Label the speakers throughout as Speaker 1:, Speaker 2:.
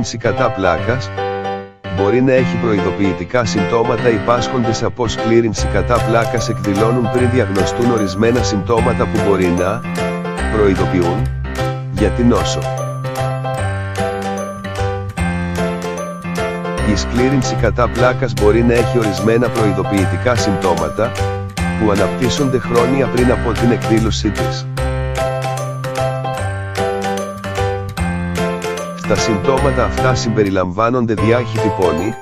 Speaker 1: σκλήρυνση κατά πλάκας μπορεί να έχει προειδοποιητικά συμπτώματα. Οι πάσχοντες από σκλήρυνση κατά πλάκας εκδηλώνουν πριν διαγνωστούν ορισμένα συμπτώματα που μπορεί να προειδοποιούν για την νόσο. Η σκλήρυνση κατά πλάκας μπορεί να έχει ορισμένα προειδοποιητικά συμπτώματα που αναπτύσσονται χρόνια πριν από την εκδήλωσή της. Στα συμπτώματα αυτά συμπεριλαμβάνονται διάχυτη πόνη,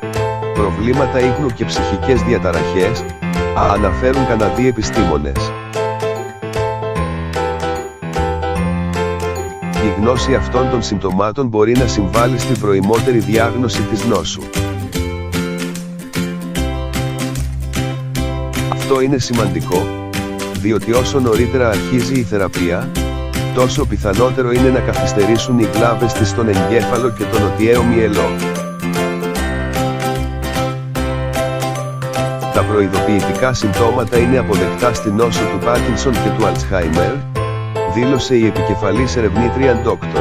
Speaker 1: προβλήματα ύπνου και ψυχικές διαταραχές, αναφέρουν Καναδοί επιστήμονες. Η γνώση αυτών των συμπτωμάτων μπορεί να συμβάλλει στην προημότερη διάγνωση της νόσου. Αυτό είναι σημαντικό, διότι όσο νωρίτερα αρχίζει η θεραπεία, τόσο πιθανότερο είναι να καθυστερήσουν οι βλάβες της στον εγκέφαλο και τον νοτιαίο μυελό. Τα προειδοποιητικά συμπτώματα είναι αποδεκτά στη νόσο του Πάρκινσον και του Αλτσχάιμερ, δήλωσε η επικεφαλής ερευνήτρια Dr.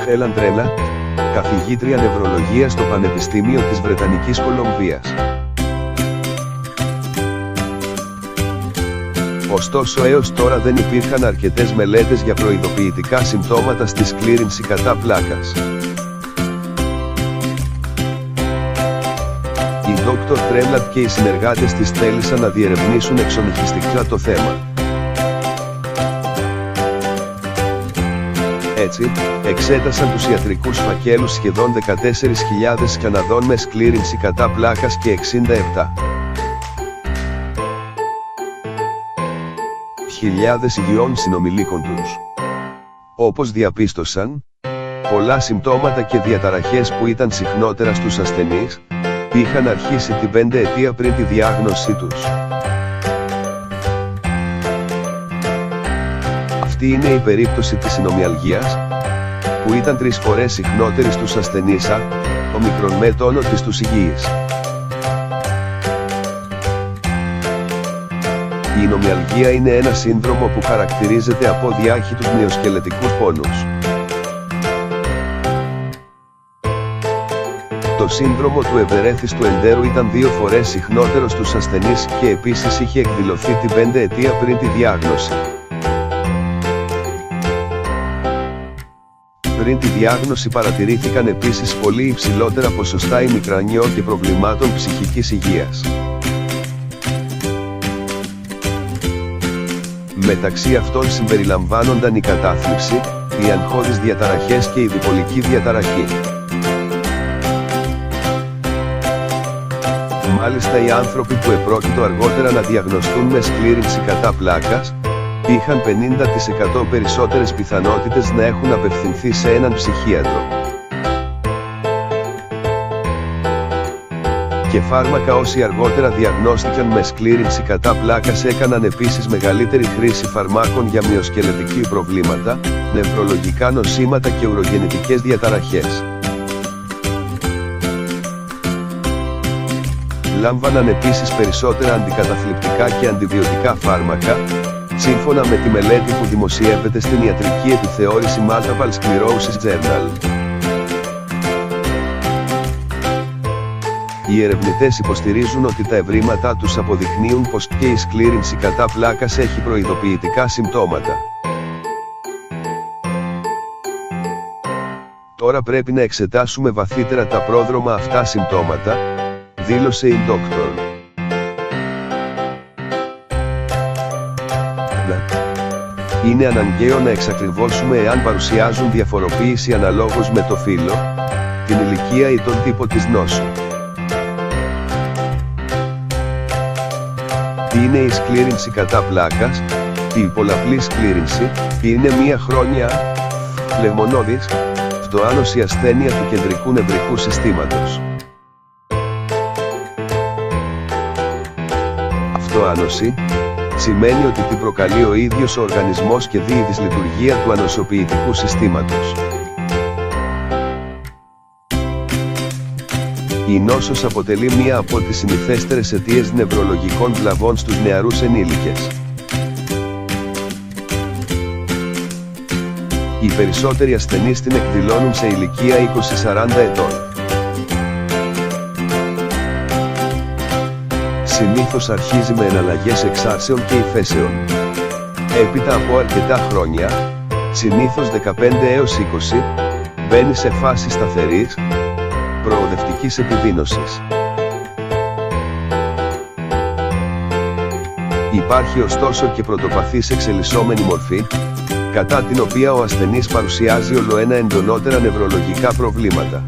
Speaker 1: Helen Trellat, καθηγήτρια νευρολογίας στο Πανεπιστήμιο της Βρετανικής Κολομβίας. Ωστόσο έως τώρα δεν υπήρχαν αρκετές μελέτες για προειδοποιητικά συμπτώματα στη σκλήρυνση κατά πλάκας. Η Dr. Trellat και οι συνεργάτες της θέλησαν να διερευνήσουν εξονυχιστικά το θέμα. Έτσι, εξέτασαν τους ιατρικούς φακέλους σχεδόν 14.000 Καναδών με σκλήρυνση κατά πλάκας και 67.000 υγιών συνομιλίκων τους. Όπως διαπίστωσαν, πολλά συμπτώματα και διαταραχές που ήταν συχνότερα στους ασθενείς, είχαν αρχίσει την 5 ετία πριν τη διάγνωσή τους. Αυτή είναι η περίπτωση της συνομιαλγίας, που ήταν 3 φορές συχνότερη στους ασθενείς ομικρον με τόνο της στους υγιείς. Η νομιαλγία είναι ένα σύνδρομο που χαρακτηρίζεται από διάχυτους μυοσκελετικούς πόνους. Το σύνδρομο του ευερέθιστου εντέρου ήταν 2 φορές συχνότερο στους ασθενείς και επίσης είχε εκδηλωθεί την 5 ετία πριν τη διάγνωση. Πριν τη διάγνωση παρατηρήθηκαν επίσης πολύ υψηλότερα ποσοστά ημικρανιών και προβλημάτων ψυχικής υγείας. Μεταξύ αυτών συμπεριλαμβάνονταν η κατάθλιψη, οι αγχώδεις διαταραχές και η διπολική διαταραχή. Μάλιστα οι άνθρωποι που επρόκειτο αργότερα να διαγνωστούν με σκλήρυνση κατά πλάκας, είχαν 50% περισσότερες πιθανότητες να έχουν απευθυνθεί σε έναν ψυχίατρο. Και φάρμακα όσοι αργότερα διαγνώστηκαν με σκλήρυνση κατά πλάκας έκαναν επίσης μεγαλύτερη χρήση φαρμάκων για μυοσκελετική προβλήματα, νευρολογικά νοσήματα και ουρογεννητικές διαταραχές. Λάμβαναν επίσης περισσότερα αντικαταθλιπτικά και αντιβιωτικά φάρμακα, σύμφωνα με τη μελέτη που δημοσιεύεται στην ιατρική επιθεώρηση Multiple Sclerosis Journal. Οι ερευνητές υποστηρίζουν ότι τα ευρήματά τους αποδεικνύουν πως και η σκλήρυνση κατά πλάκας έχει προειδοποιητικά συμπτώματα. Τώρα πρέπει να εξετάσουμε βαθύτερα τα πρόδρομα αυτά συμπτώματα, δήλωσε η Dr. Είναι αναγκαίο να εξακριβώσουμε εάν παρουσιάζουν διαφοροποίηση αναλόγως με το φύλο, την ηλικία ή τον τύπο της νόσου. Τι είναι η σκλήρυνση κατά πλάκας? Η πολλαπλή σκλήρυνση είναι μια χρόνια φλεγμονώδης, φτωάνωση ασθένεια του κεντρικού νευρικού συστήματος. Φτωάνωση σημαίνει ότι την προκαλεί ο ίδιος ο οργανισμός και δει η δυσλειτουργία του ανοσοποιητικού συστήματος. Η νόσος αποτελεί μία από τις συνηθέστερες αιτίες νευρολογικών βλαβών στους νεαρούς ενήλικες. Οι περισσότεροι ασθενείς την εκδηλώνουν σε ηλικία 20-40 ετών. Συνήθως αρχίζει με εναλλαγές εξάρσεων και υφέσεων. Έπειτα από αρκετά χρόνια, συνήθως 15 έως 20, μπαίνει σε φάση σταθερής, προοδευτικής επιδείνωσης. Υπάρχει ωστόσο και πρωτοπαθής εξελισσόμενη μορφή, κατά την οποία ο ασθενής παρουσιάζει ολοένα εντονότερα νευρολογικά προβλήματα.